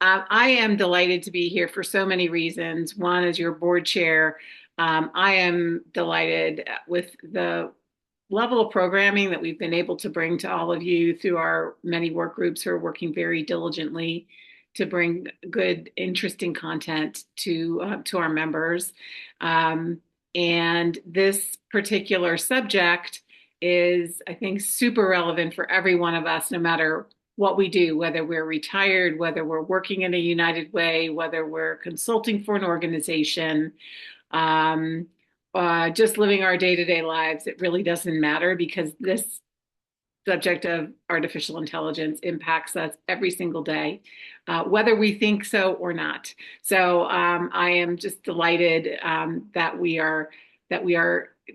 I am delighted to be here for so many reasons. One, as your board chair, I am delighted with the level of programming that we've been able to bring to all of you through our many work groups who are working very diligently to bring good, interesting content to our members. Um, and this particular subject is, I think, super relevant for every one of us, no matter what we do, whether we're retired, whether we're working in a United Way, whether we're consulting for an organization, um, just living our day-to-day lives. It really doesn't matter because this subject of artificial intelligence impacts us every single day, whether we think so or not. So I am just delighted that we are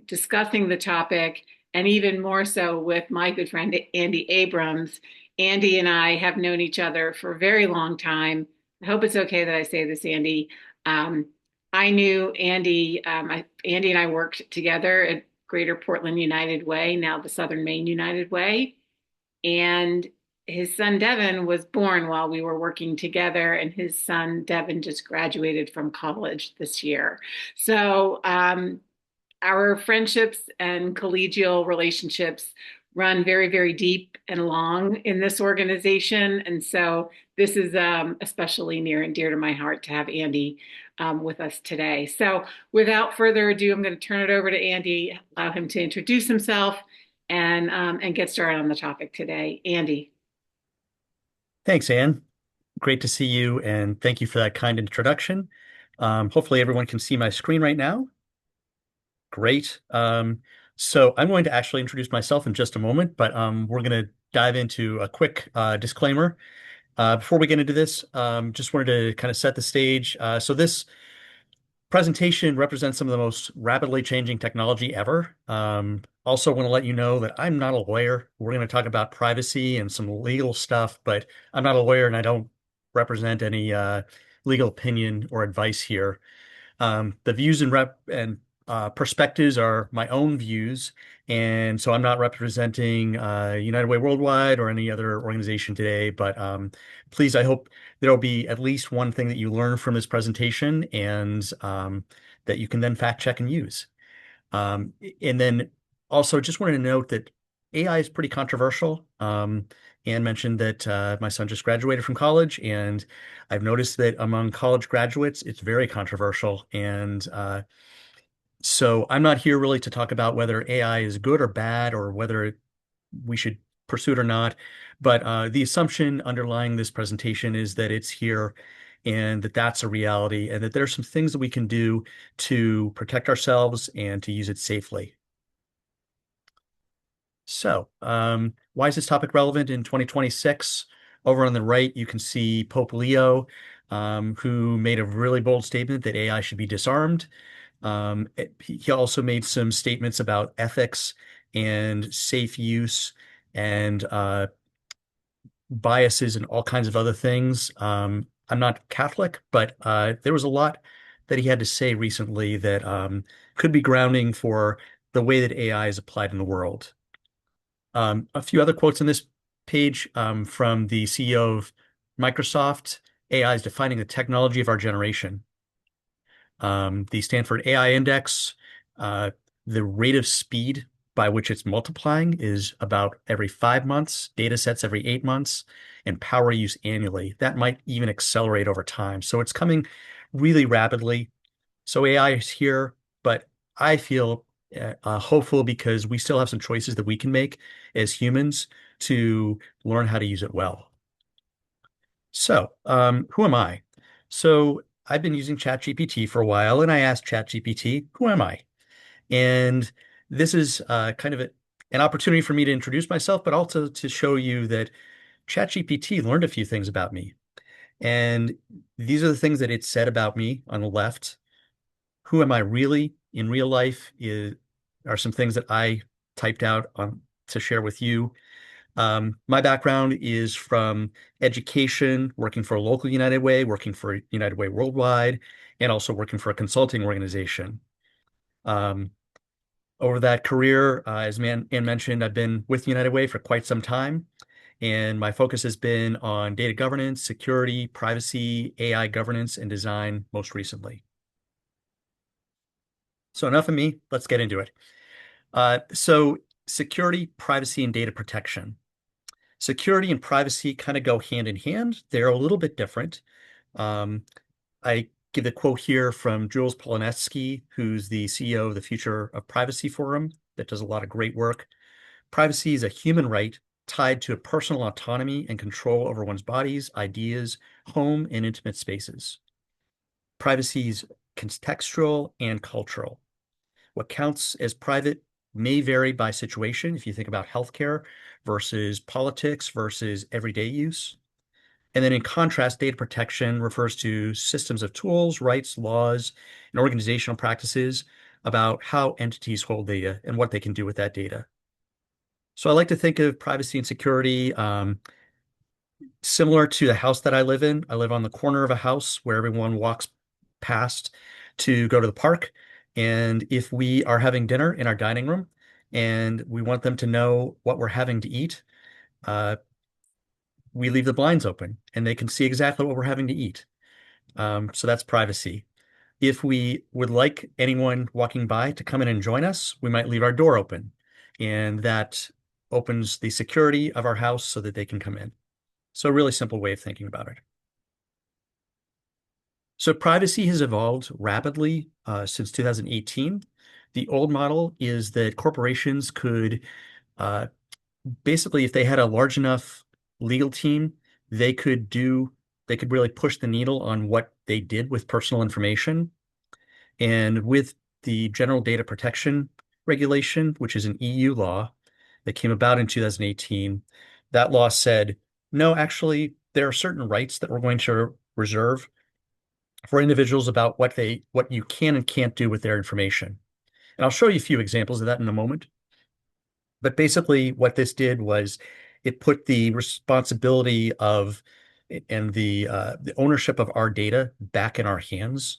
discussing the topic, and even more so with my good friend Andy Abrams. Andy and I have known each other for a very long time. I hope it's okay that I say this, Andy. Um, I knew Andy. Andy and I worked together at Greater Portland United Way, now the Southern Maine United Way. And his son Devin was born while we were working together, and his son Devin just graduated from college this year. So our friendships and collegial relationships run very, very deep and long in this organization. And so this is especially near and dear to my heart to have Andy with us today. So without further ado, I'm going to turn it over to Andy, allow him to introduce himself and get started on the topic today. Andy. Thanks, Anne. Great to see you, and thank you for that kind introduction. Hopefully everyone can see my screen right now. Great. So I'm going to actually introduce myself in just a moment, but we're going to dive into a quick disclaimer. Before we get into this, just wanted to kind of set the stage. So this presentation represents some of the most rapidly changing technology ever. Also want to let you know that I'm not a lawyer. We're going to talk about privacy and some legal stuff, but I'm not a lawyer and I don't represent any legal opinion or advice here. The views and perspectives are my own views, and so I'm not representing United Way Worldwide or any other organization today. But please, I hope there will be at least one thing that you learn from this presentation, and that you can then fact check and use. And then also, just wanted to note that AI is pretty controversial. Anne mentioned that my son just graduated from college, and I've noticed that among college graduates, it's very controversial. And so I'm not here really to talk about whether AI is good or bad or whether we should pursue it or not. But the assumption underlying this presentation is that it's here and that that's a reality and that there's some things that we can do to protect ourselves and to use it safely. So, why is this topic relevant in 2026? Over on the right, you can see Pope Leo, who made a really bold statement that AI should be disarmed. He also made some statements about ethics and safe use and biases and all kinds of other things. I'm not Catholic, but there was a lot that he had to say recently that could be grounding for the way that AI is applied in the world. A few other quotes on this page from the CEO of Microsoft. AI is defining the technology of our generation. The Stanford AI Index, the rate of speed by which it's multiplying is about every 5 months, data sets every 8 months, and power use annually. That might even accelerate over time. So it's coming really rapidly. So AI is here, but I feel hopeful because we still have some choices that we can make as humans to learn how to use it well. So, who am I? So, I've been using ChatGPT for a while, and I asked ChatGPT, who am I? And this is kind of an opportunity for me to introduce myself, but also to show you that ChatGPT learned a few things about me. And these are the things that it said about me on the left. Who am I really in real life are some things that I typed out to share with you. My background is from education, working for a local United Way, working for United Way Worldwide, and also working for a consulting organization. Um, Over that career, as Ann mentioned, I've been with United Way for quite some time. And my focus has been on data governance, security, privacy, AI governance, and design most recently. So enough of me, let's get into it. So security, privacy, and data protection. Security and privacy kind of go hand in hand. They're a little bit different. Um, I give the quote here from Jules Polonetsky, who's the CEO of the Future of Privacy Forum that does a lot of great work. Privacy is a human right tied to a personal autonomy and control over one's bodies, ideas, home, and intimate spaces. Privacy is contextual and cultural. What counts as private may vary by situation. If you think about healthcare versus politics versus everyday use. And then in contrast, data protection refers to systems of tools, rights, laws, and organizational practices about how entities hold data and what they can do with that data. So I like to think of privacy and security similar to the house that I live in. I live on the corner of a house where everyone walks past to go to the park. And if we are having dinner in our dining room and we want them to know what we're having to eat, uh, we leave the blinds open and they can see exactly what we're having to eat. So that's privacy. If we would like anyone walking by to come in and join us, we might leave our door open, and that opens the security of our house so that they can come in. So a really simple way of thinking about it. So privacy has evolved rapidly since 2018. The old model is that corporations could uh, basically, if they had a large enough legal team, they could do, they could really push the needle on what they did with personal information. And with the General Data Protection Regulation, which is an EU law that came about in 2018, that law said, no, actually, there are certain rights that we're going to reserve for individuals about what you can and can't do with their information. And I'll show you a few examples of that in a moment. But basically, what this did was it put the responsibility of and the ownership of our data back in our hands.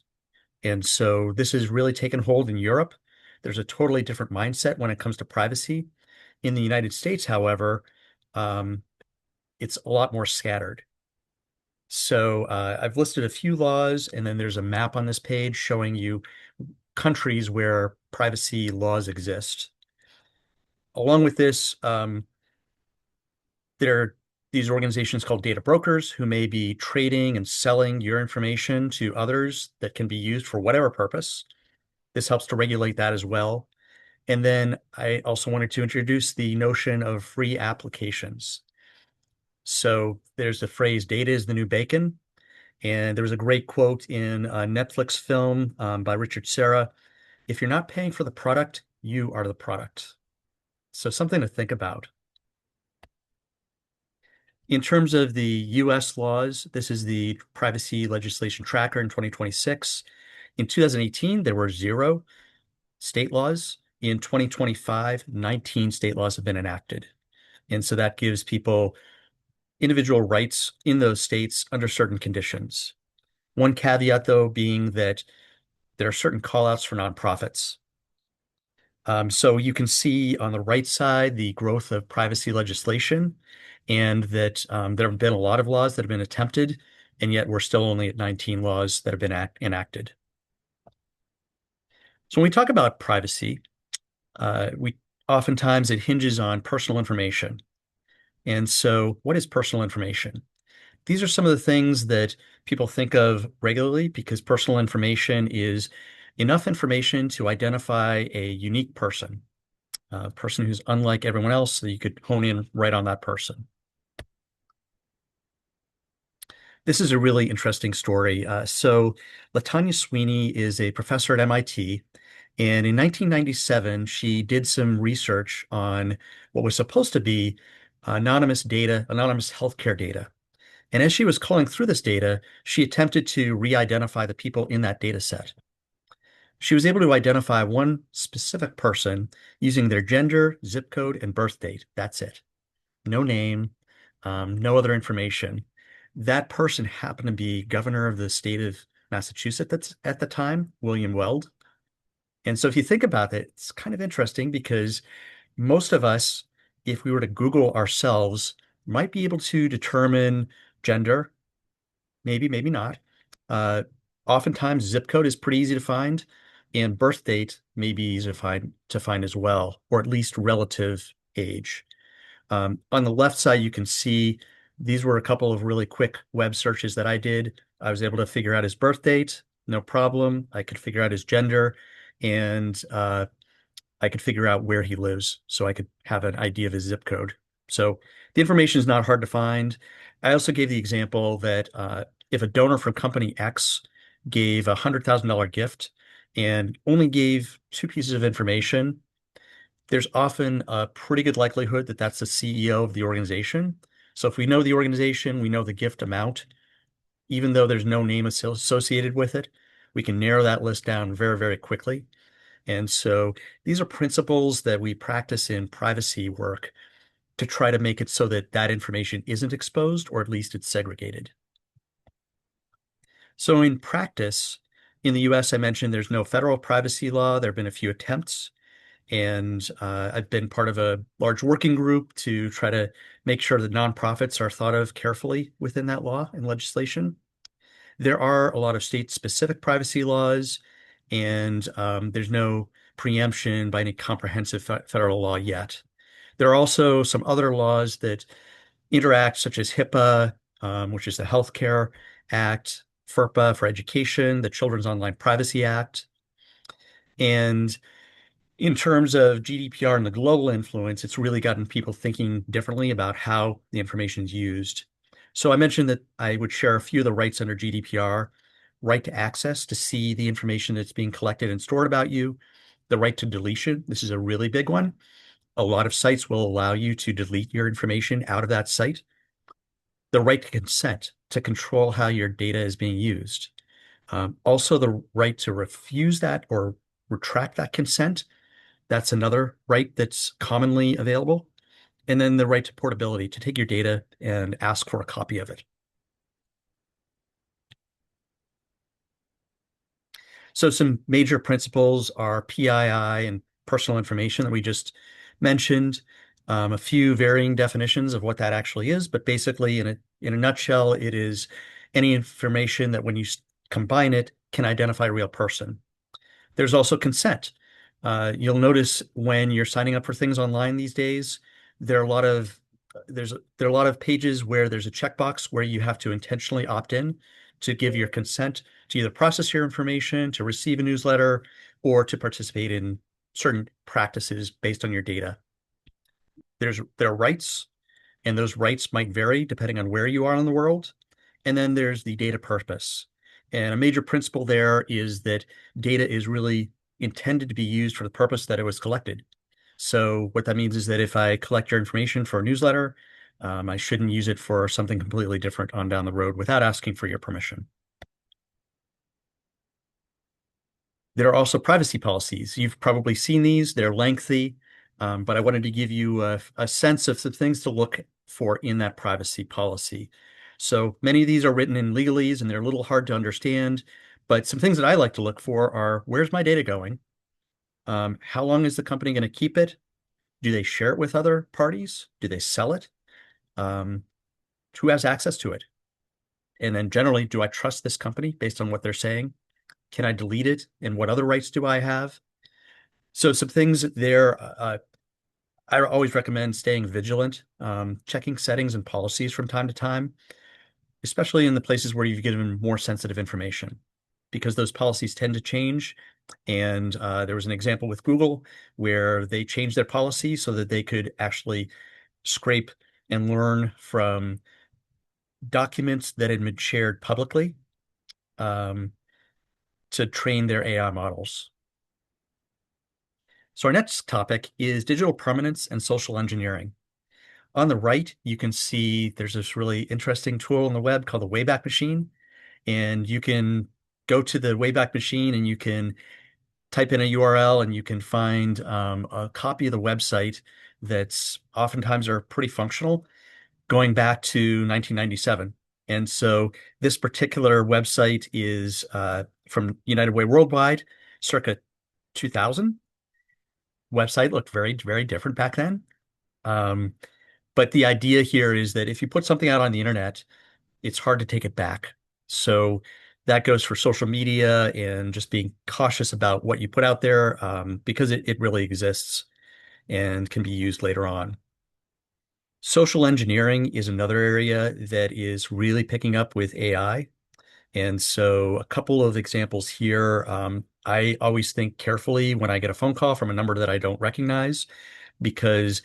And so this has really taken hold in Europe. There's a totally different mindset when it comes to privacy. In the United States, however, um, it's a lot more scattered. So I've listed a few laws, and then there's a map on this page showing you countries where privacy laws exist. Along with this, there are these organizations called data brokers who may be trading and selling your information to others that can be used for whatever purpose. This helps to regulate that as well. And then I also wanted to introduce the notion of free applications. So there's the phrase, data is the new bacon. And there was a great quote in a Netflix film by Richard Serra. If you're not paying for the product, you are the product. So something to think about. In terms of the US laws, this is the privacy legislation tracker in 2026. In 2018, there were 0 state laws. In 2025, 19 state laws have been enacted. And so that gives people individual rights in those states under certain conditions. One caveat, though, being that there are certain callouts for nonprofits. So you can see on the right side the growth of privacy legislation, and that there have been a lot of laws that have been attempted, and yet we're still only at 19 laws that have been enacted. So when we talk about privacy, we oftentimes it hinges on personal information. And so what is personal information? These are some of the things that people think of regularly because personal information is enough information to identify a unique person, a person who's unlike everyone else, so you could hone in right on that person. This is a really interesting story. So Latanya Sweeney is a professor at MIT, and in 1997, she did some research on what was supposed to be anonymous data, anonymous healthcare data. And as she was calling through this data, she attempted to re-identify the people in that data set. She was able to identify one specific person using their gender, zip code, and birth date. That's it. No name, no other information. That person happened to be governor of the state of Massachusetts at the time, William Weld. And so if you think about it, it's kind of interesting because most of us, if we were to Google ourselves, might be able to determine gender, maybe, maybe not. Uh, Oftentimes, zip code is pretty easy to find, and birth date may be easy to find as well, or at least relative age. On the left side, you can see these were a couple of really quick web searches that I did. I was able to figure out his birth date, no problem. I could figure out his gender, and I could figure out where he lives, so I could have an idea of his zip code. So the information is not hard to find. I also gave the example that if a donor from company X gave a $100,000 gift and only gave two pieces of information, there's often a pretty good likelihood that that's the CEO of the organization. So if we know the organization, we know the gift amount, even though there's no name associated with it, we can narrow that list down very, very quickly. And so these are principles that we practice in privacy work to try to make it so that that information isn't exposed, or at least it's segregated. So in practice, in the US, I mentioned there's no federal privacy law. There have been a few attempts, and I've been part of a large working group to try to make sure that nonprofits are thought of carefully within that law and legislation. There are a lot of state-specific privacy laws, and there's no preemption by any comprehensive federal law yet. There are also some other laws that interact, such as HIPAA, which is the Healthcare Act, FERPA for education, the Children's Online Privacy Act. And in terms of GDPR and the global influence, it's really gotten people thinking differently about how the information is used. So I mentioned that I would share a few of the rights under GDPR: right to access to see the information that's being collected and stored about you, the right to deletion. This is a really big one. A lot of sites will allow you to delete your information out of that site. The right to consent to control how your data is being used. Also, the right to refuse that or retract that consent. That's another right that's commonly available. And then the right to portability, to take your data and ask for a copy of it. So some major principles are PII and personal information that we just mentioned. A few varying definitions of what that actually is, but basically, in a nutshell, it is any information that when you combine it can identify a real person. There's also consent. You'll notice when you're signing up for things online these days, there are a lot of there are a lot of pages where there's a checkbox where you have to intentionally opt in to give your consent to either process your information, to receive a newsletter, or to participate in certain practices based on your data. There are rights, and those rights might vary depending on where you are in the world. And then there's the data purpose. And a major principle there is that data is really intended to be used for the purpose that it was collected. So what that means is that if I collect your information for a newsletter, I shouldn't use it for something completely different on down the road without asking for your permission. There are also privacy policies. You've probably seen these. They're lengthy, but I wanted to give you a sense of some things to look for in that privacy policy. So many of these are written in legalese and they're a little hard to understand, but some things that I like to look for are: where's my data going? How long is the company going to keep it? Do they share it with other parties? Do they sell it? Um, who has access to it? And then generally, do I trust this company based on what they're saying? Can I delete it? And what other rights do I have? So some things there, I always recommend staying vigilant, checking settings and policies from time to time, especially in the places where you've given more sensitive information, because those policies tend to change. And there was an example with Google where they changed their policy so that they could actually scrape and learn from documents that had been shared publicly um, to train their AI models. So our next topic is digital permanence and social engineering. On the right, you can see there's this really interesting tool on the web called the Wayback Machine. And you can go to the Wayback Machine and you can type in a URL and you can find a copy of the website that's oftentimes are pretty functional, going back to 1997. And so this particular website is from United Way Worldwide, circa 2000. Website looked very, very different back then. Um, But the idea here is that if you put something out on the internet, it's hard to take it back. So that goes for social media and just being cautious about what you put out there, because it really exists and can be used later on. Social engineering is another area that is really picking up with AI. And so a couple of examples here. I always think carefully when I get a phone call from a number that I don't recognize, because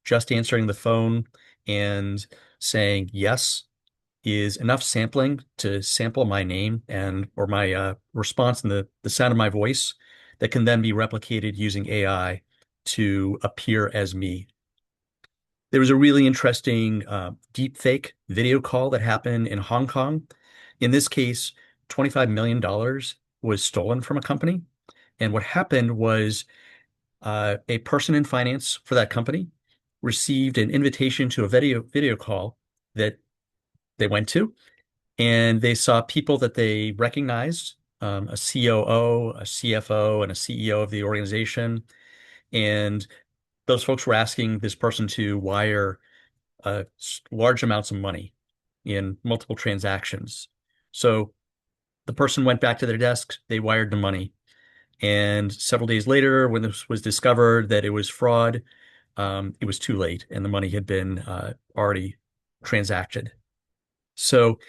just answering the phone and saying yes is enough sampling to sample my name and or my response and the sound of my voice that can then be replicated using AI to appear as me. There was a really interesting deep fake video call that happened in Hong Kong. In this case, $25 million was stolen from a company. And what happened was a person in finance for that company received an invitation to a video call that they went to, and they saw people that they recognized, a COO, a CFO, and a CEO of the organization. And those folks were asking this person to wire large amounts of money in multiple transactions. So the person went back to their desk, they wired the money. And several days later, when this was discovered that it was fraud, it was too late and the money had been already transacted. So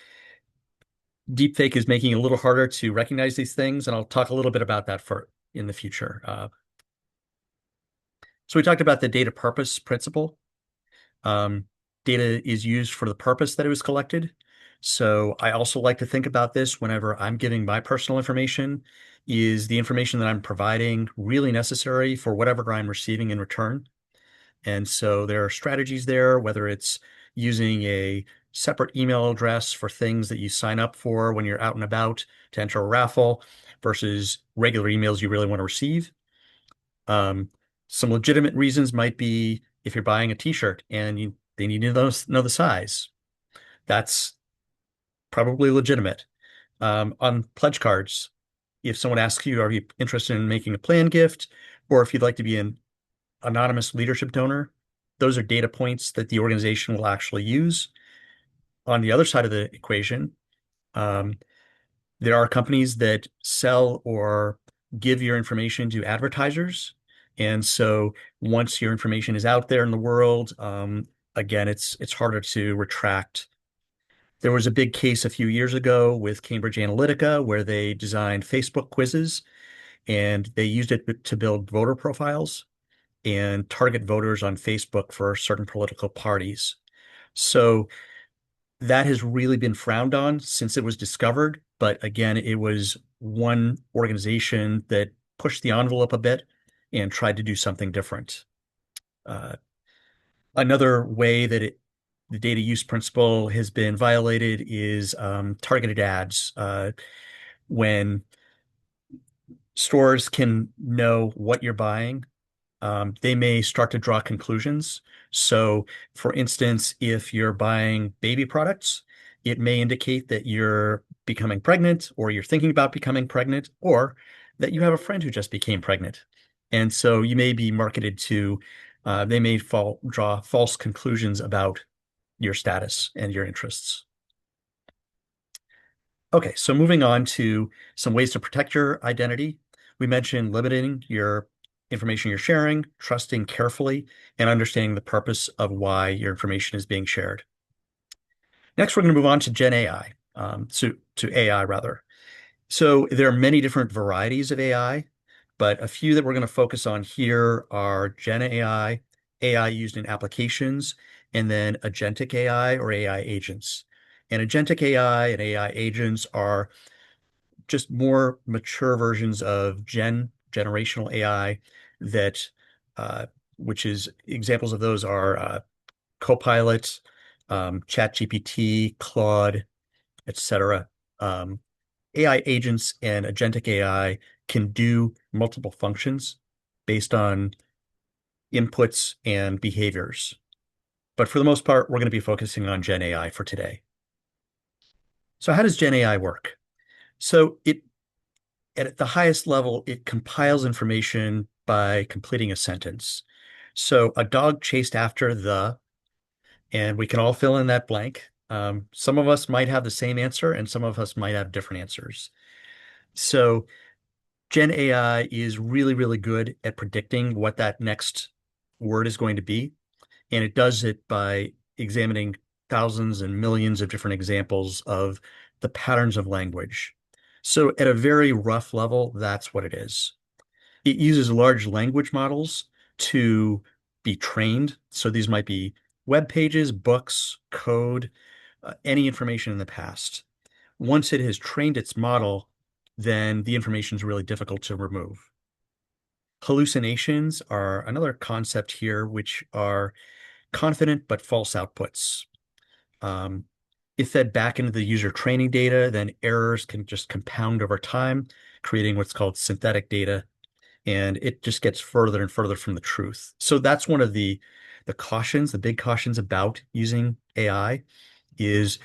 deepfake is making it a little harder to recognize these things, and I'll talk a little bit about that for in the future. So we talked about the data purpose principle. Um, Data is used for the purpose that it was collected. So I also like to think about this whenever I'm giving my personal information. Is the information that I'm providing really necessary for whatever I'm receiving in return? And so there are strategies there, whether it's using a separate email address for things that you sign up for when you're out and about to enter a raffle versus regular emails you really want to receive. Um, some legitimate reasons might be if you're buying a t-shirt and they need to know the size. That's probably legitimate. On pledge cards, if someone asks you, are you interested in making a plan gift, or if you'd like to be an anonymous leadership donor, those are data points that the organization will actually use. On the other side of the equation, um, there are companies that sell or give your information to advertisers. And so once your information is out there in the world, again, it's harder to retract. There was a big case a few years ago with Cambridge Analytica where they designed Facebook quizzes and they used it to build voter profiles and target voters on Facebook for certain political parties. So that has really been frowned on since it was discovered. But again, it was one organization that pushed the envelope a bit and tried to do something different. Uh, Another way that the data use principle has been violated is targeted ads. When stores can know what you're buying, they may start to draw conclusions. So, for instance, if you're buying baby products, it may indicate that you're becoming pregnant or you're thinking about becoming pregnant or that you have a friend who just became pregnant. And so you may be marketed to, they may draw false conclusions about your status and your interests. Okay, so moving on to some ways to protect your identity. We mentioned limiting your information you're sharing, trusting carefully, and understanding the purpose of why your information is being shared. Next, we're going to move on to Gen AI, to AI rather. So there are many different varieties of AI, but a few that we're going to focus on here are Gen AI, AI used in applications, and then agentic AI or AI agents. And agentic AI and AI agents are just more mature versions of generational AI that, which is examples of those are Copilot, ChatGPT, Claude, etc. AI agents and agentic AI can do multiple functions based on inputs and behaviors. But for the most part, we're going to be focusing on Gen AI for today. So how does Gen AI work? So at the highest level, it compiles information by completing a sentence. So a dog chased after the, and we can all fill in that blank. Some of us might have the same answer, and some of us might have different answers. So Gen AI is really, really good at predicting what that next word is going to be. And it does it by examining thousands and millions of different examples of the patterns of language. So at a very rough level, that's what it is. It uses large language models to be trained. So these might be web pages, books, code, any information in the past. Once it has trained its model, then the information is really difficult to remove. Hallucinations are another concept here, which are confident but false outputs. Um, if fed back into the user training data, then errors can just compound over time, creating what's called synthetic data, and it just gets further and further from the truth. So that's one of the cautions, the big cautions about using AI is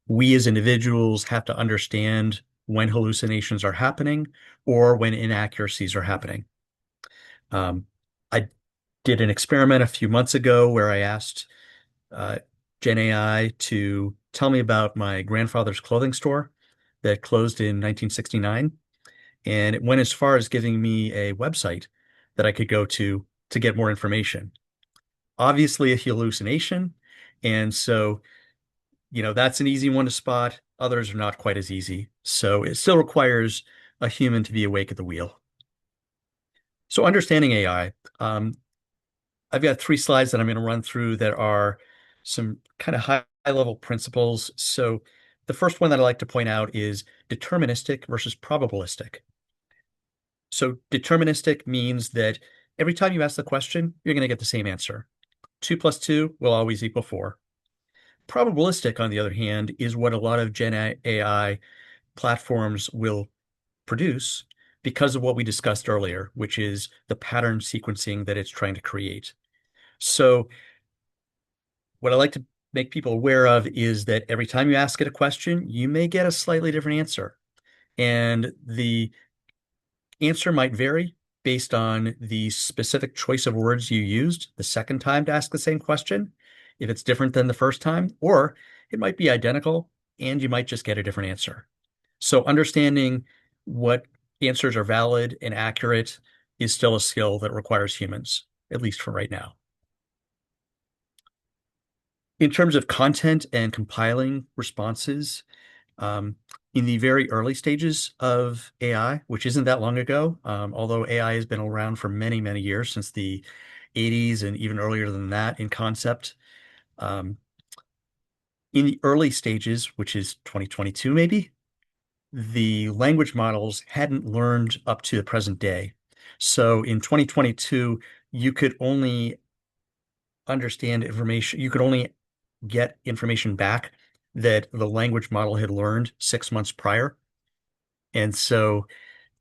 we as individuals have to understand when hallucinations are happening or when inaccuracies are happening. Um, I did an experiment a few months ago where I asked uh, Gen AI to tell me about my grandfather's clothing store that closed in 1969. And it went as far as giving me a website that I could go to get more information. Obviously, a hallucination. And so, that's an easy one to spot. Others are not quite as easy. So it still requires a human to be awake at the wheel. So understanding AI, I've got 3 slides that I'm going to run through that are some kind of high level principles. So the first one that I like to point out is deterministic versus probabilistic. So deterministic means that every time you ask the question, you're going to get the same answer. 2 plus 2 will always equal 4. Probabilistic, on the other hand, is what a lot of Gen AI platforms will produce because of what we discussed earlier, which is the pattern sequencing that it's trying to create. So what I like to make people aware of is that every time you ask it a question, you may get a slightly different answer. And the answer might vary based on the specific choice of words you used the second time to ask the same question, if it's different than the first time, or it might be identical and you might just get a different answer. So understanding what answers are valid and accurate is still a skill that requires humans, at least for right now. In terms of content and compiling responses, um, in the very early stages of AI, which isn't that long ago, although AI has been around for many, many years, since the 80s and even earlier than that in concept. Um, in the early stages, which is 2022 maybe, the language models hadn't learned up to the present day. So in 2022, you could only understand information, you could only get information back that the language model had learned 6 months prior. And so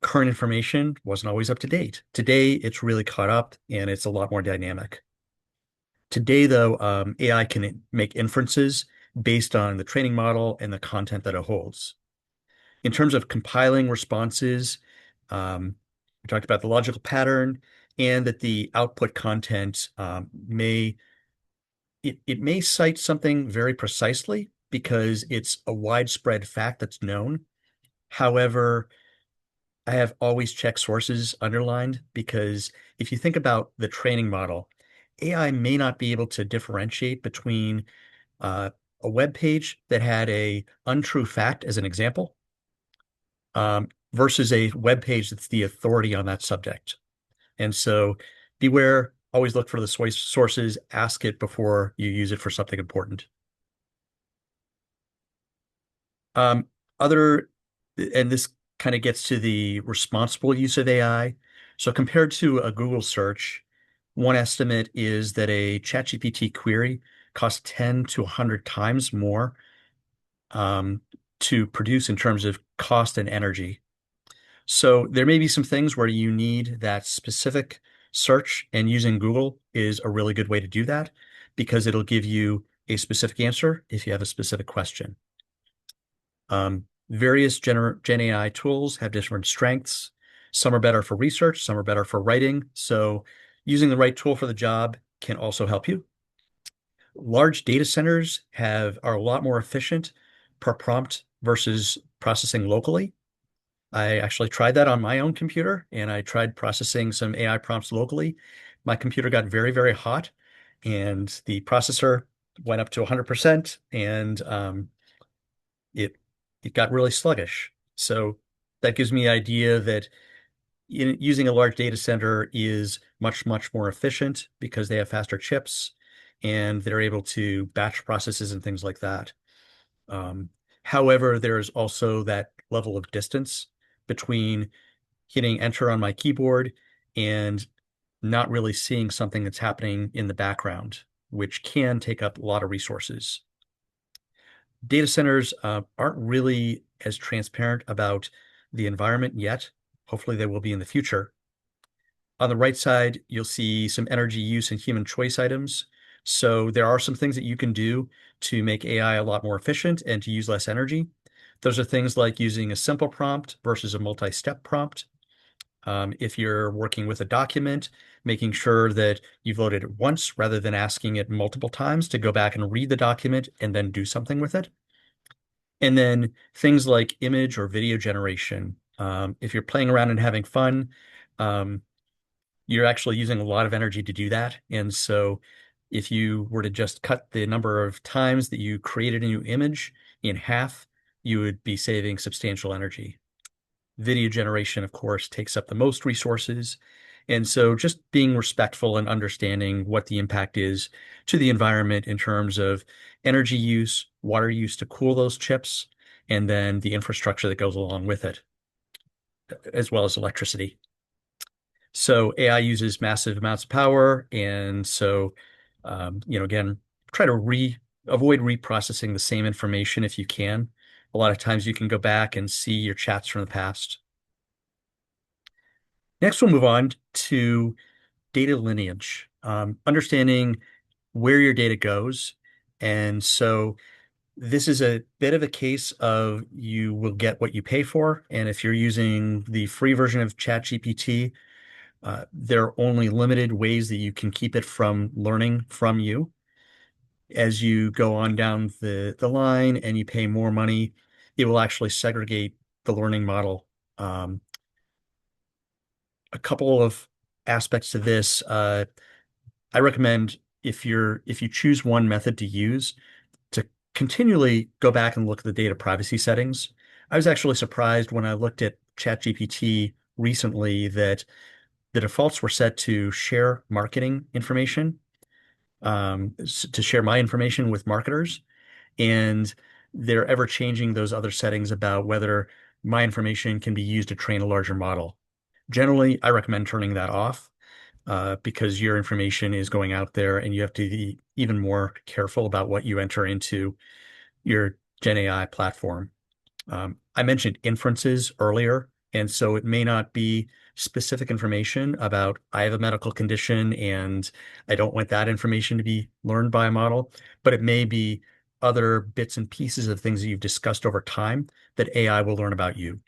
current information wasn't always up to date. Today, it's really caught up and it's a lot more dynamic. Today, though, AI can make inferences based on the training model and the content that it holds. In terms of compiling responses, we talked about the logical pattern and that the output content it may cite something very precisely because it's a widespread fact that's known. However, I have always checked sources underlined because if you think about the training model, AI may not be able to differentiate between uh, a web page that had a untrue fact as an example versus a web page that's the authority on that subject. And so beware, always look for the sources, ask it before you use it for something important. Um, other, and this kind of gets to the responsible use of AI. So compared to a Google search, one estimate is that a ChatGPT query costs 10 to 100 times more um, to produce in terms of cost and energy. So there may be some things where you need that specific search, and using Google is a really good way to do that because it'll give you a specific answer if you have a specific question. Various Gen AI tools have different strengths. Some are better for research, some are better for writing. So using the right tool for the job can also help you. Large data centers are a lot more efficient per prompt versus processing locally. I actually tried that on my own computer, and I tried processing some AI prompts locally. My computer got very, very hot, and the processor went up to 100%, and it it got really sluggish. So that gives me the idea that using a large data center is much, much more efficient because they have faster chips and they're able to batch processes and things like that. Um, However, there's also that level of distance between hitting enter on my keyboard and not really seeing something that's happening in the background, which can take up a lot of resources. Data centers aren't really as transparent about the environment yet. Hopefully, they will be in the future. On the right side, you'll see some energy use and human choice items. So there are some things that you can do to make AI a lot more efficient and to use less energy. Those are things like using a simple prompt versus a multi-step prompt. If you're working with a document, making sure that you've loaded it once rather than asking it multiple times to go back and read the document and then do something with it. And then things like image or video generation. If you're playing around and having fun, um, you're actually using a lot of energy to do that. And so if you were to just cut the number of times that you created a new image in half, you would be saving substantial energy. Video generation, of course, takes up the most resources. And so just being respectful and understanding what the impact is to the environment in terms of energy use, water use to cool those chips, and then the infrastructure that goes along with it, as well as electricity. So AI uses massive amounts of power, and so again, try to avoid reprocessing the same information if you can. A lot of times you can go back and see your chats from the past. Next, we'll move on to data lineage, understanding where your data goes. And so this is a bit of a case of you will get what you pay for. And if you're using the free version of ChatGPT, there are only limited ways that you can keep it from learning from you. As you go on down the line and you pay more money, it will actually segregate the learning model. Um, a couple of aspects to this, I recommend if you choose one method to use, to continually go back and look at the data privacy settings. I was actually surprised when I looked at ChatGPT recently that the defaults were set to share marketing information, to share my information with marketers, and they're ever changing those other settings about whether my information can be used to train a larger model. Generally, I recommend turning that off because your information is going out there and you have to be even more careful about what you enter into your Gen AI platform. I mentioned inferences earlier, and so it may not be specific information about I have a medical condition and I don't want that information to be learned by a model, but it may be other bits and pieces of things that you've discussed over time that AI will learn about you.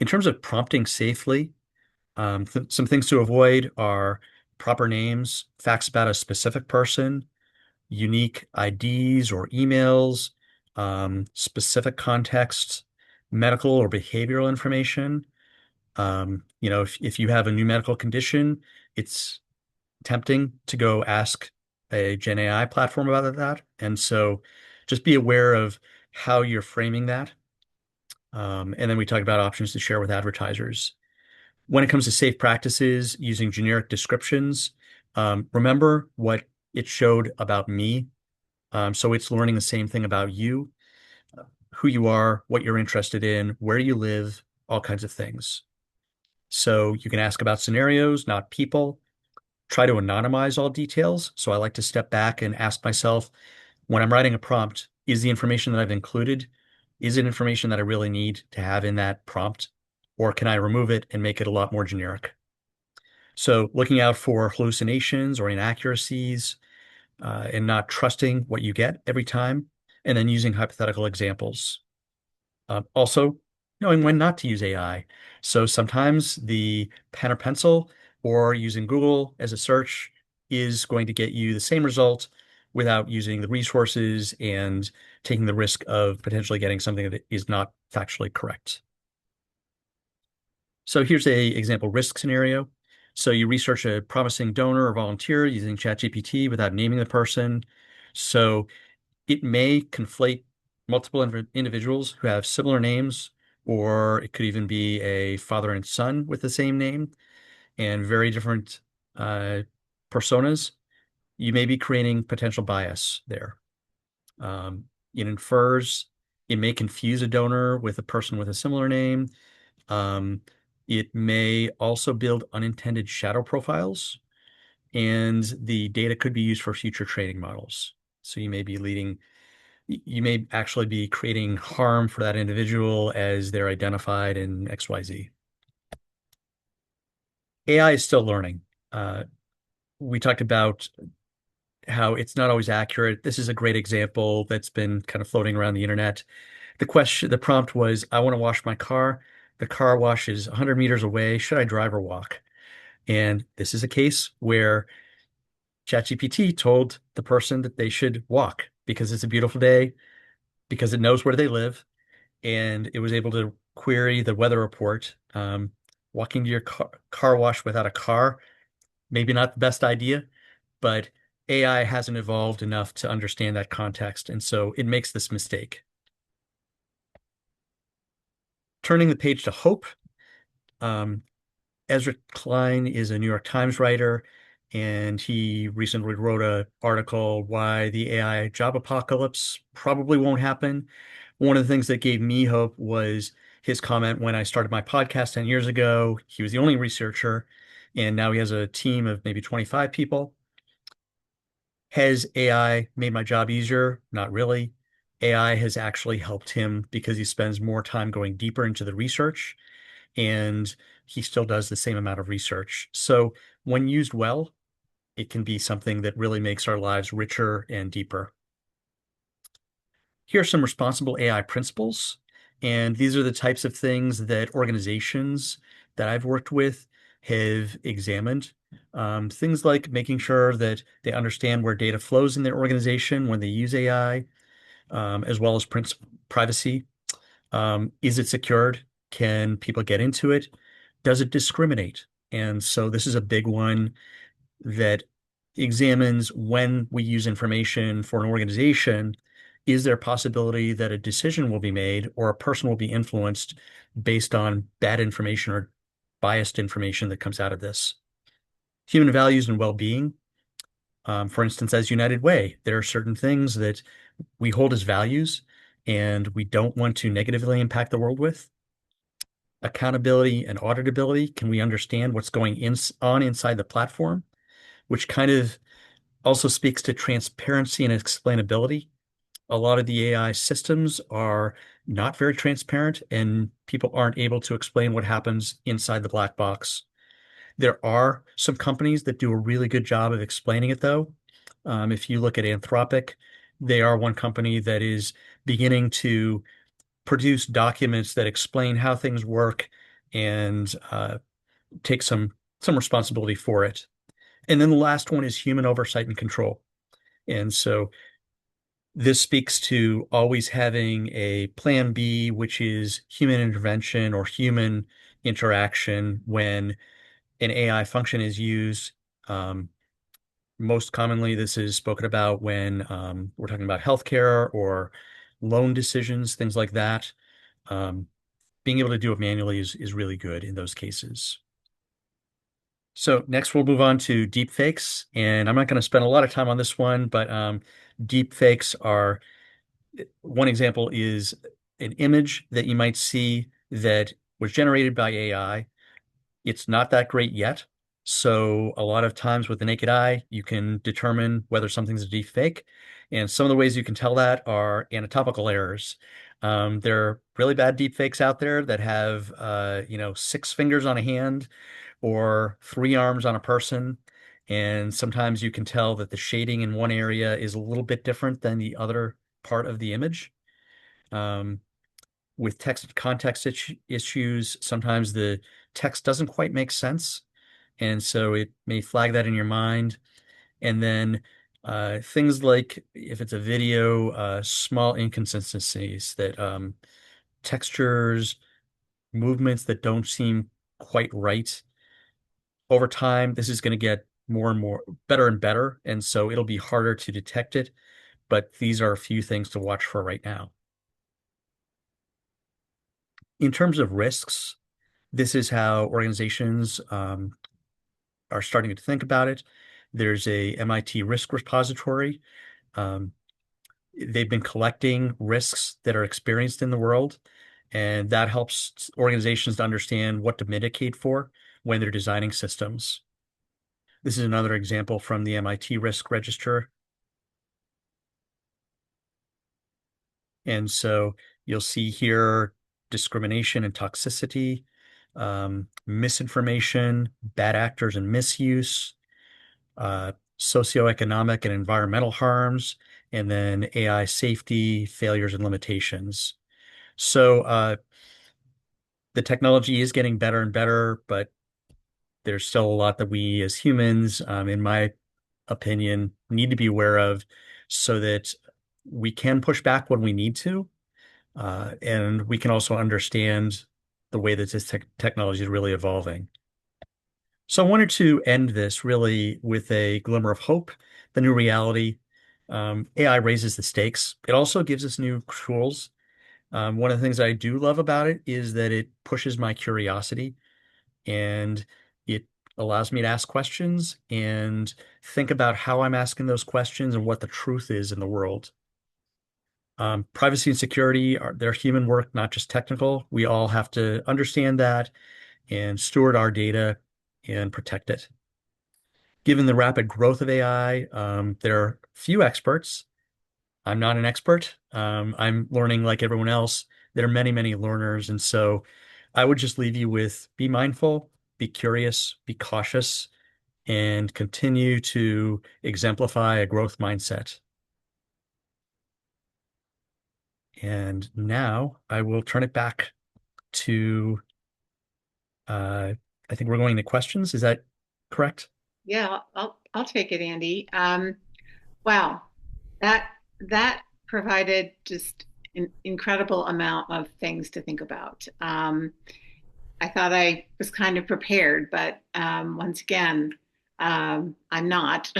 In terms of prompting safely, some things to avoid are proper names, facts about a specific person, unique IDs or emails, specific contexts, medical or behavioral information. If you have a new medical condition, it's tempting to go ask a Gen AI platform about that. And so just be aware of how you're framing that. And then we talk about options to share with advertisers. When it comes to safe practices using generic descriptions, remember what it showed about me. So it's learning the same thing about you, who you are, what you're interested in, where you live, all kinds of things. So you can ask about scenarios, not people. Try to anonymize all details. So I like to step back and ask myself, when I'm writing a prompt, is the information that I've included, is it information that I really need to have in that prompt? Or can I remove it and make it a lot more generic? So looking out for hallucinations or inaccuracies, and not trusting what you get every time, and then using hypothetical examples. Also, knowing when not to use AI. So sometimes the pen or pencil or using Google as a search is going to get you the same result without using the resources and taking the risk of potentially getting something that is not factually correct. So here's a example risk scenario. So you research a promising donor or volunteer using ChatGPT without naming the person. So it may conflate multiple individuals who have similar names, or it could even be a father and son with the same name and very different uh, personas. You may be creating potential bias there. Um, it infers, it may confuse a donor with a person with a similar name. Um, it may also build unintended shadow profiles, and the data could be used for future training models. So you may actually be creating harm for that individual as they're identified in XYZ. AI is still learning. Uh, we talked about how it's not always accurate. This is a great example that's been kind of floating around the internet. The prompt was, I want to wash my car. The car wash is 100 meters away. Should I drive or walk? And this is a case where ChatGPT told the person that they should walk because it's a beautiful day, because it knows where they live, and it was able to query the weather report. Walking to your car wash without a car, maybe not the best idea, but AI hasn't evolved enough to understand that context, and so it makes this mistake. Turning the page to hope. Um, Ezra Klein is a New York Times writer, and he recently wrote an article why the AI job apocalypse probably won't happen. One of the things that gave me hope was his comment when I started my podcast 10 years ago. He was the only researcher, and now he has a team of maybe 25 people. Has AI made my job easier? Not really. AI has actually helped him because he spends more time going deeper into the research, and he still does the same amount of research. So when used well, it can be something that really makes our lives richer and deeper. Here are some responsible AI principles, and these are the types of things that organizations that I've worked with have examined. Things like making sure that they understand where data flows in their organization when they use AI, as well as privacy. Is it secured? Can people get into it? Does it discriminate? And so this is a big one that examines when we use information for an organization, is there a possibility that a decision will be made or a person will be influenced based on bad information or biased information that comes out of this? Human values and well-being. For instance, as United Way, there are certain things that we hold as values and we don't want to negatively impact the world with. Accountability and auditability. Can we understand what's on inside the platform? Which kind of also speaks to transparency and explainability. A lot of the AI systems are not very transparent, and people aren't able to explain what happens inside the black box. There are some companies that do a really good job of explaining it, though. If you look at Anthropic, they are one company that is beginning to produce documents that explain how things work and take some responsibility for it. And then the last one is human oversight and control. And so this speaks to always having a plan B, which is human intervention or human interaction when an AI function is used. Um, Most commonly, this is spoken about when we're talking about healthcare or loan decisions, things like that. Um, Being able to do it manually is really good in those cases. So next we'll move on to deep fakes, and I'm not going to spend a lot of time on this one, but deep fakes are one example is an image that you might see that was generated by AI. It's not that great yet. So a lot of times with the naked eye, you can determine whether something's a deep fake. And some of the ways you can tell that are anatomical errors. There are really bad deep fakes out there that have, 6 fingers on a hand or 3 arms on a person. And sometimes you can tell that the shading in one area is a little bit different than the other part of the image. Um, with text and context issues, sometimes the text doesn't quite make sense. And so it may flag that in your mind. And then things like if it's a video, small inconsistencies that textures, movements that don't seem quite right. Over time, this is going to get more and more better and better. And so it'll be harder to detect it. But these are a few things to watch for right now. In terms of risks, this is how organizations are starting to think about it. There's a MIT risk repository. Um, they've been collecting risks that are experienced in the world, and that helps organizations to understand what to mitigate for when they're designing systems. This is another example from the MIT Risk Register. And so you'll see here discrimination and toxicity, misinformation, bad actors and misuse, socioeconomic and environmental harms, and then AI safety, failures and limitations. So the technology is getting better and better, but there's still a lot that we as humans, in my opinion, need to be aware of so that we can push back when we need to, and we can also understand the way that this technology is really evolving. So I wanted to end this really with a glimmer of hope, the new reality. AI raises the stakes. It also gives us new tools. One of the things I do love about it is that it pushes my curiosity and it allows me to ask questions and think about how I'm asking those questions and what the truth is in the world. Privacy and security are they're human work, not just technical. We all have to understand that and steward our data and protect it. Given the rapid growth of AI, there are few experts. I'm not an expert. I'm learning like everyone else. There are many, many learners. And so I would just leave you with be mindful, be curious, be cautious, and continue to exemplify a growth mindset. And now I will turn it back to, uh, I think we're going to questions. Is that correct? Yeah, I'll take it, Andy. Wow, that that provided just an incredible amount of things to think about. I thought I was kind of prepared, but once again, I'm not.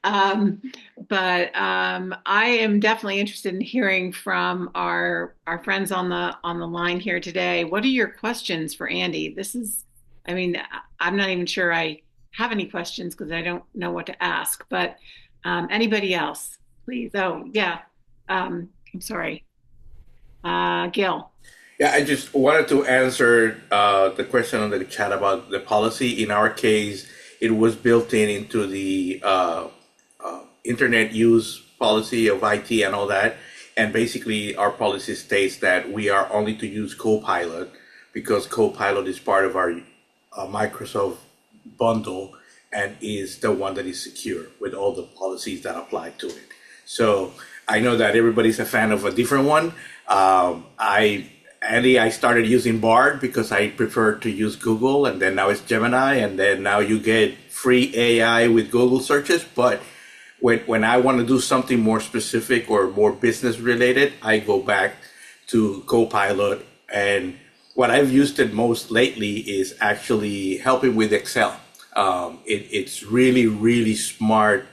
um, but I am definitely interested in hearing from our friends on the line here today. What are your questions for Andy? I mean, I'm not even sure I have any questions because I don't know what to ask. But anybody else, please? Oh, yeah. I'm sorry, Gil. Yeah, I just wanted to answer the question on the chat about the policy. In our case, it was built into the internet use policy of IT and all that. And basically, our policy states that we are only to use Copilot because Copilot is part of our Microsoft bundle and is the one that is secure with all the policies that apply to it. So I know that everybody's a fan of a different one. I started using Bard because I prefer to use Google, and then now it's Gemini, and then now you get free AI with Google searches. But when I want to do something more specific or more business related, I go back to Copilot. And what I've used it most lately is actually helping with Excel. It's really, really smart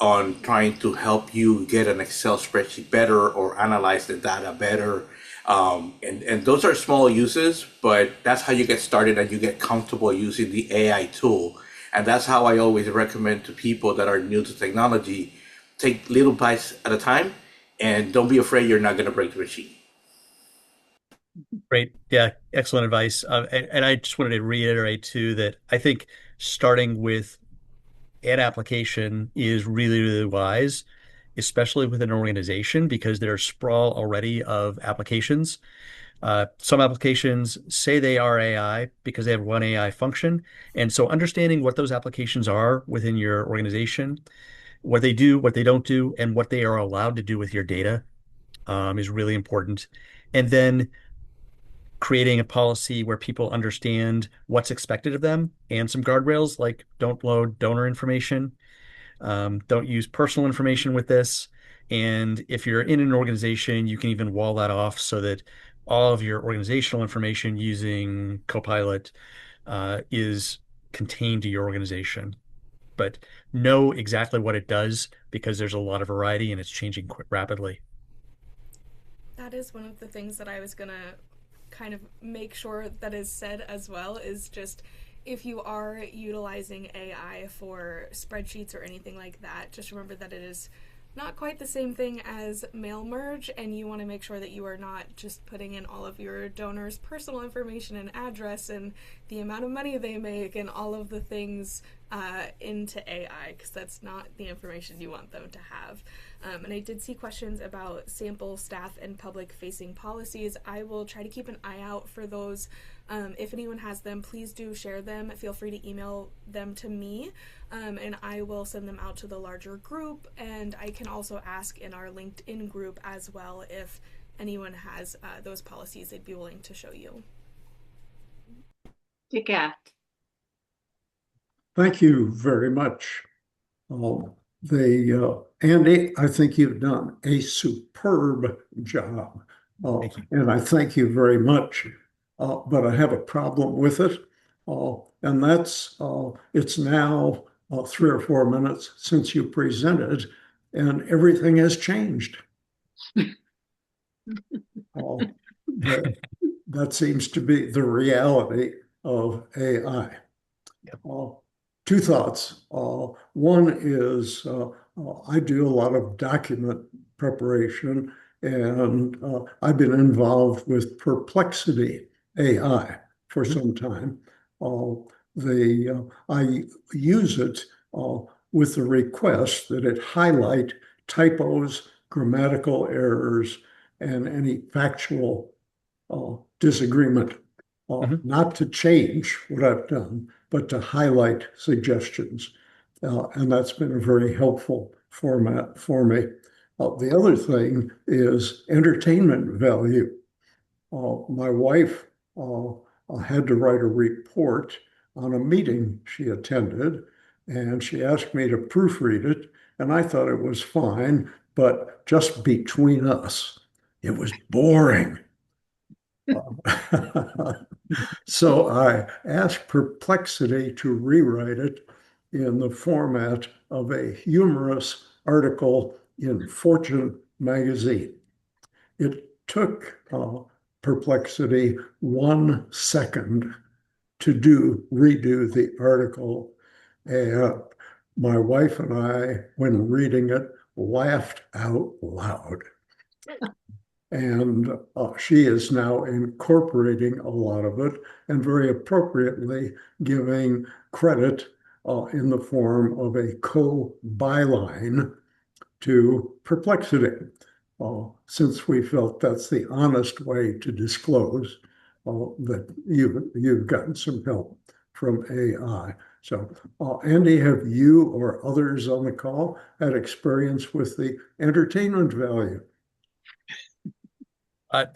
on trying to help you get an Excel spreadsheet better or analyze the data better. And those are small uses, but that's how you get started and you get comfortable using the AI tool. And that's how I always recommend to people that are new to technology, take little bites at a time and don't be afraid you're not going to break the machine. Great. Yeah, excellent advice. And I just wanted to reiterate too that I think starting with an application is really, really wise, especially with an organization because there's sprawl already of applications. Some applications say they are AI because they have one AI function. And so understanding what those applications are within your organization, what they do, what they don't do, and what they are allowed to do with your data, is really important. And then creating a policy where people understand what's expected of them and some guardrails like don't load donor information. Don't use personal information with this. And if you're in an organization, you can even wall that off so that all of your organizational information using Copilot is contained to your organization. But know exactly what it does because there's a lot of variety and it's changing rapidly. That is one of the things that I was gonna kind of make sure that is said as well, is just if you are utilizing AI for spreadsheets or anything like that, just remember that it is not quite the same thing as mail merge, and you want to make sure that you are not just putting in all of your donors' personal information and address and the amount of money they make and all of the things into AI, because that's not the information you want them to have. And I did see questions about sample staff and public facing policies. I will try to keep an eye out for those. If anyone has them, please do share them. Feel free to email them to me, and I will send them out to the larger group. And I can also ask in our LinkedIn group as well if anyone has those policies they'd be willing to show you. Dick Aft. Thank you very much. Andy, I think you've done a superb job, and I thank you very much. But I have a problem with it, and that's it's now 3 or 4 minutes since you presented, and everything has changed. That seems to be the reality of AI. Yep. 2 thoughts. One is I do a lot of document preparation, and I've been involved with Perplexity AI for some time. I use it with the request that it highlight typos, grammatical errors, and any factual disagreement, not to change what I've done, but to highlight suggestions. And that's been a very helpful format for me. The other thing is entertainment value. My wife had to write a report on a meeting she attended, and she asked me to proofread it, and I thought it was fine, but just between us, it was boring. So I asked Perplexity to rewrite it in the format of a humorous article in Fortune magazine. It took Perplexity 1 second to redo the article, and my wife and I, when reading it, laughed out loud. And she is now incorporating a lot of it and very appropriately giving credit in the form of a co-byline to Perplexity, since we felt that's the honest way to disclose that you've gotten some help from AI. So, Andy, have you or others on the call had experience with the entertainment value?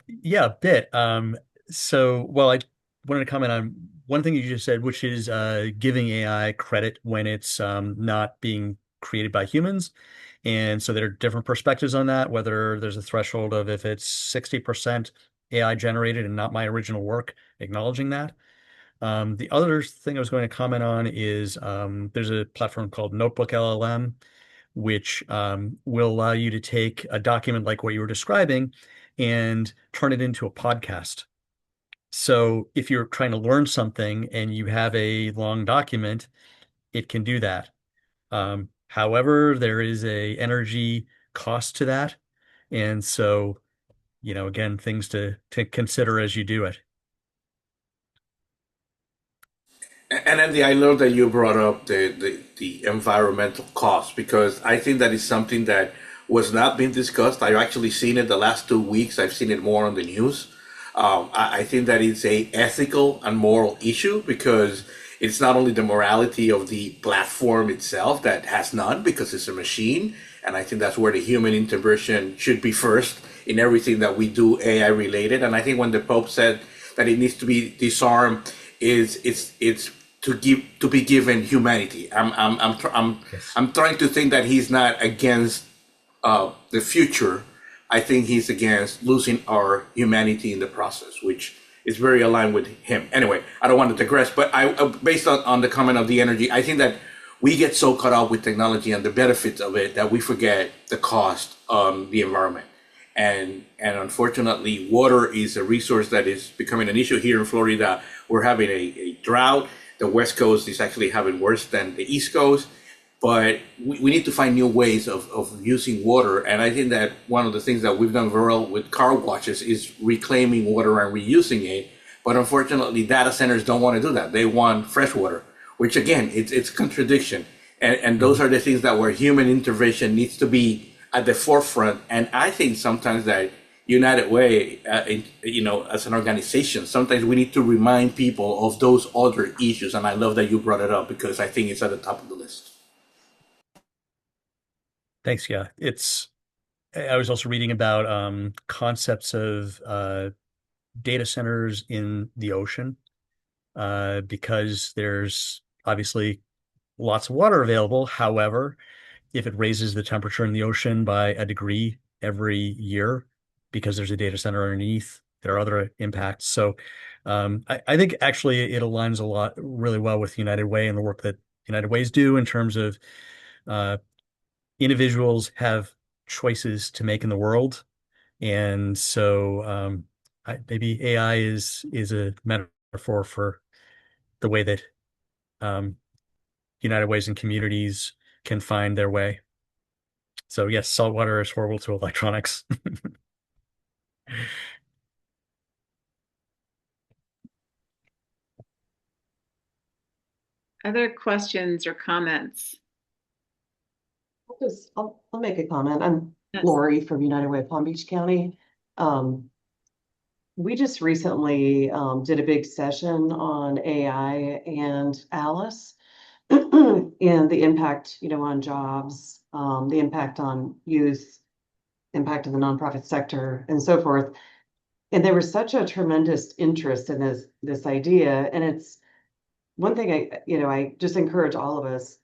Yeah, a bit. Well, I wanted to comment on one thing you just said, which is giving AI credit when it's not being created by humans. And so there are different perspectives on that, whether there's a threshold of if it's 60% AI generated and not my original work, acknowledging that. The other thing I was going to comment on is there's a platform called Notebook LLM, which will allow you to take a document like what you were describing and turn it into a podcast. So if you're trying to learn something and you have a long document, it can do that. However, there is a energy cost to that. And so, again, things to consider as you do it. And Andy, I love that you brought up the environmental cost, because I think that is something that was not being discussed. I've actually seen it the last 2 weeks. I've seen it more on the news. I think that it's a ethical and moral issue, because it's not only the morality of the platform itself that has none because it's a machine. And I think that's where the human intervention should be first in everything that we do AI related. And I think when the Pope said that it needs to be disarmed, it's to be given humanity. Yes. I'm trying to think that he's not against the future. I think he's against losing our humanity in the process, which is very aligned with him. Anyway, I don't want to digress, but based on the comment of the energy, I think that we get so caught up with technology and the benefits of it that we forget the cost on the environment. And unfortunately, water is a resource that is becoming an issue here in Florida. We're having a drought. The West Coast is actually having worse than the East Coast. But we need to find new ways of using water. And I think that one of the things that we've done very well with car washes is reclaiming water and reusing it. But unfortunately, data centers don't want to do that. They want fresh water, which again, it's contradiction. And those are the things that where human intervention needs to be at the forefront. And I think sometimes that United Way, as an organization, sometimes we need to remind people of those other issues. And I love that you brought it up because I think it's at the top of the list. Thanks. Yeah. I was also reading about concepts of data centers in the ocean because there's obviously lots of water available. However, if it raises the temperature in the ocean by a degree every year because there's a data center underneath, there are other impacts. So I think actually it aligns a lot really well with United Way and the work that United Ways do in terms of uh, individuals have choices to make in the world. And so maybe AI is a metaphor for the way that um, United Ways and communities can find their way. So yes, saltwater is horrible to electronics. Other questions or comments? I'll make a comment. I'm Yes. Lori from United Way of Palm Beach County. Um, we just recently did a big session on AI and Alice and the impact, on jobs, the impact on youth, impact of the nonprofit sector, and so forth. And there was such a tremendous interest in this idea. And it's one thing I just encourage all of us,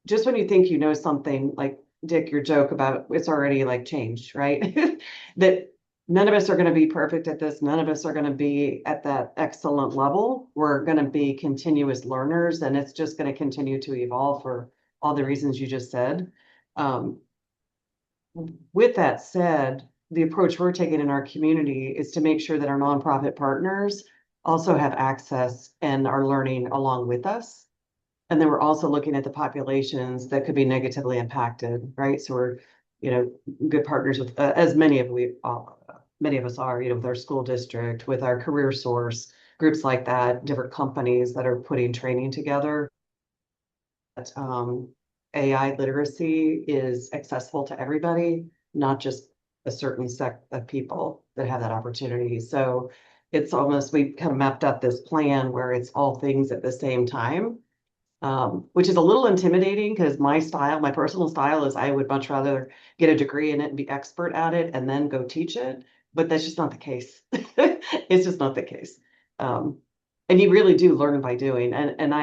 just when you think you know something, like Dick, your joke about it's already like changed, right? That none of us are going to be perfect at this. None of us are going to be at that excellent level. We're going to be continuous learners, and it's just going to continue to evolve for all the reasons you just said. Um, with that said, the approach we're taking in our community is to make sure that our nonprofit partners also have access and are learning along with us. And then we're also looking at the populations that could be negatively impacted, right? So we're, good partners with, as many of us are, with our school district, with our career source, groups like that, different companies that are putting training together. AI literacy is accessible to everybody, not just a certain set of people that have that opportunity. So it's almost, we kind of mapped out this plan where it's all things at the same time. Which is a little intimidating because my personal style is I would much rather get a degree in it and be expert at it and then go teach it. But that's just not the case. It's just not the case. And you really do learn by doing. And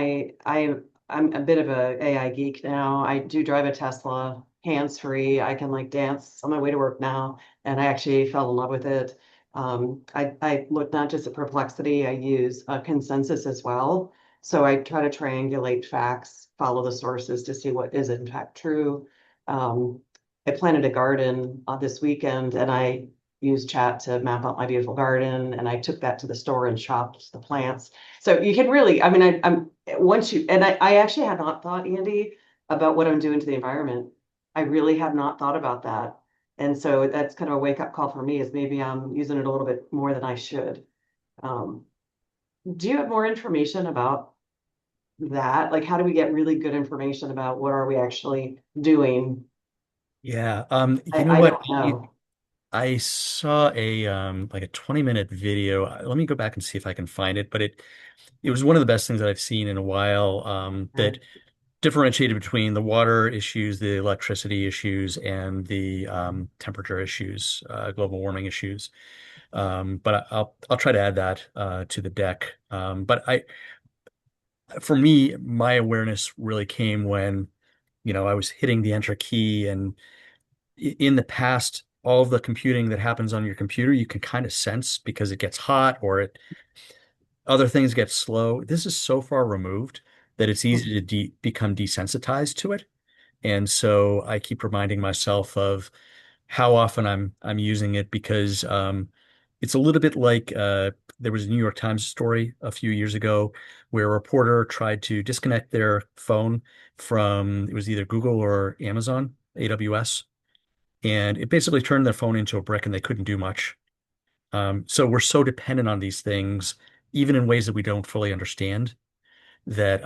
I'm a bit of a AI geek now. I do drive a Tesla, hands-free. I can like dance on my way to work now, and I actually fell in love with it. I look not just at Perplexity, I use Consensus as well. So I try to triangulate facts, follow the sources to see what is in fact true. I planted a garden this weekend, and I used chat to map out my beautiful garden, and I took that to the store and shopped the plants. So you can really, I mean, I'm once you, and I actually had not thought, Andy, about what I'm doing to the environment. I really have not thought about that. And so that's kind of a wake up call for me, is maybe I'm using it a little bit more than I should. Um, do you have more information about that? Like, how do we get really good information about what are we actually doing? Yeah. You know I what? don't know. I saw a like a 20-minute video. Let me go back and see if I can find it, but it was one of the best things that I've seen in a while that differentiated between the water issues, the electricity issues, and the temperature issues, global warming issues. But I'll try to add that to the deck. But for me, my awareness really came when, I was hitting the enter key, and in the past, all of the computing that happens on your computer, you can kind of sense because it gets hot or other things get slow. This is so far removed that it's easy to become desensitized to it. And so I keep reminding myself of how often I'm using it, because it's a little bit like there was a New York Times story a few years ago where a reporter tried to disconnect their phone from, it was either Google or Amazon AWS, and it basically turned their phone into a brick and they couldn't do much. So we're so dependent on these things, even in ways that we don't fully understand, that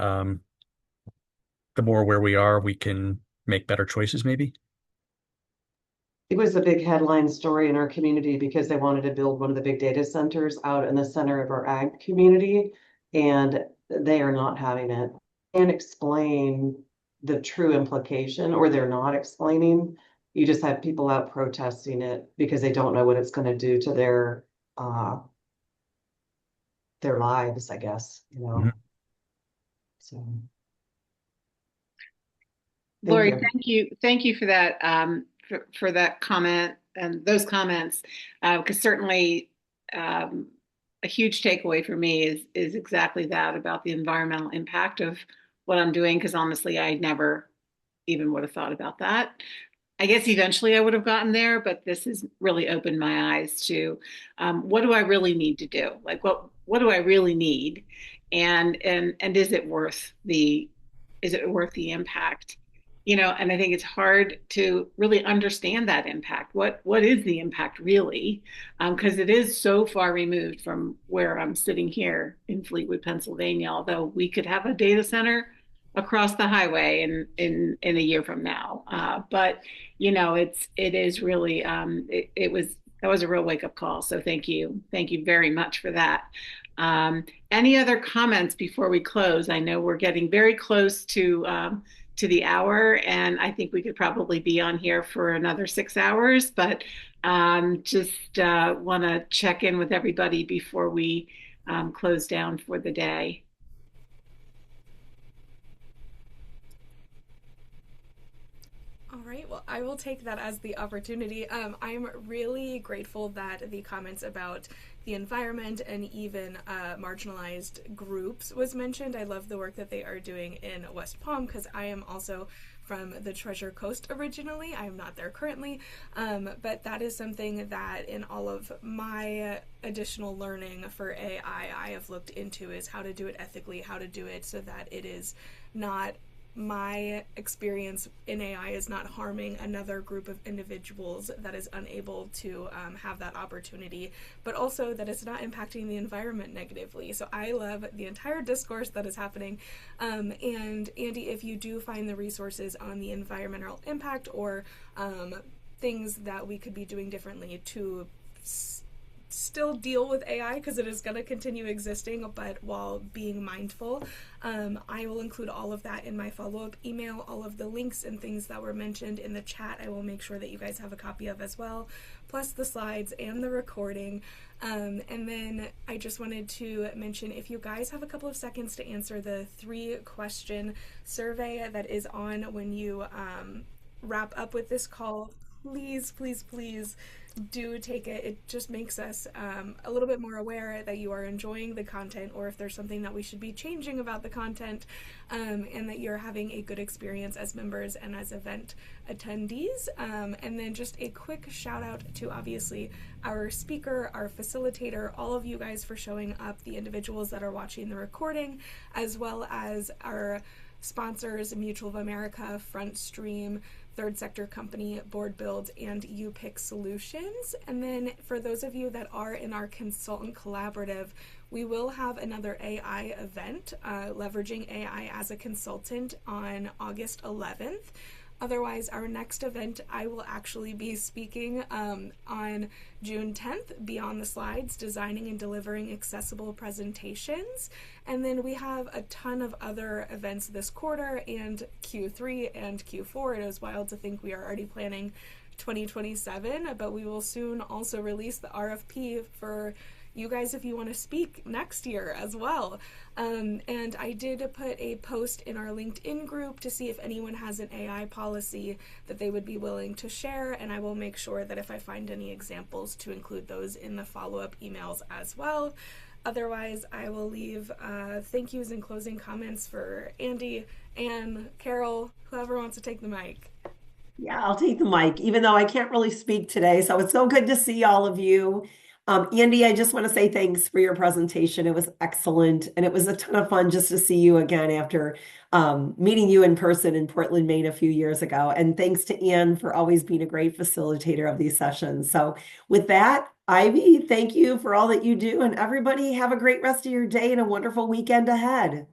the more aware we are, we can make better choices, maybe. It was a big headline story in our community because they wanted to build one of the big data centers out in the center of our ag community, and they are not having it. And explain the true implication, or they're not explaining. You just have people out protesting it because they don't know what it's going to do to their lives, I guess, Mhm. So thank Lori, you. thank you for that for that comment and those comments, because certainly a huge takeaway for me is exactly that, about the environmental impact of what I'm doing. Because honestly, I never even would have thought about that. I guess eventually I would have gotten there, but this has really opened my eyes to what do I really need to do? Like what do I really need, and is it worth the impact? And I think it's hard to really understand that impact. What is the impact really? Because it is so far removed from where I'm sitting here in Fleetwood, Pennsylvania. Although we could have a data center across the highway in a year from now, but it is really it was that was a real wake up call. So thank you very much for that. Any other comments before we close? I know we're getting very close to the hour, and I think we could probably be on here for another 6 hours, but just want to check in with everybody before we close down for the day. All right, well, I will take that as the opportunity. I'm really grateful that the comments about the environment and even marginalized groups was mentioned. I love the work that they are doing in West Palm, because I am also from the Treasure Coast originally. I am not there currently, but that is something that in all of my additional learning for AI, I have looked into, is how to do it ethically, how to do it so that it is not, my experience in AI is not harming another group of individuals that is unable to have that opportunity, but also that it's not impacting the environment negatively. So I love the entire discourse that is happening. And Andy, if you do find the resources on the environmental impact or things that we could be doing differently to still deal with AI, because it is going to continue existing, but while being mindful, I will include all of that in my follow-up email. All of the links and things that were mentioned in the chat, I will make sure that you guys have a copy of as well, plus the slides and the recording. And then I just wanted to mention, if you guys have a couple of seconds to answer the 3-question survey that is on when you wrap up with this call, please, please, please do take it. It just makes us a little bit more aware that you are enjoying the content, or if there's something that we should be changing about the content, and that you're having a good experience as members and as event attendees. And then just a quick shout out to obviously our speaker, our facilitator, all of you guys for showing up, the individuals that are watching the recording, as well as our sponsors, Mutual of America, Front Stream, Third Sector Company, Board Build, and UPIC Solutions. And then for those of you that are in our consultant collaborative, we will have another AI event, leveraging AI as a consultant, on August 11th. Otherwise, our next event, I will actually be speaking on June 10th, Beyond the Slides, Designing and Delivering Accessible Presentations. And then we have a ton of other events this quarter and Q3 and Q4. It is wild to think we are already planning 2027, but we will soon also release the RFP for you guys if you want to speak next year as well. And I did put a post in our LinkedIn group to see if anyone has an AI policy that they would be willing to share, and I will make sure that if I find any examples to include those in the follow-up emails as well. Otherwise, I will leave thank yous and closing comments for Andy, Anne, Carol, whoever wants to take the mic. Yeah, I'll take the mic, even though I can't really speak today. So it's so good to see all of you. Andy, I just want to say thanks for your presentation. It was excellent. And it was a ton of fun just to see you again after meeting you in person in Portland, Maine a few years ago. And thanks to Anne for always being a great facilitator of these sessions. So with that, Ivy, thank you for all that you do. And everybody have a great rest of your day and a wonderful weekend ahead.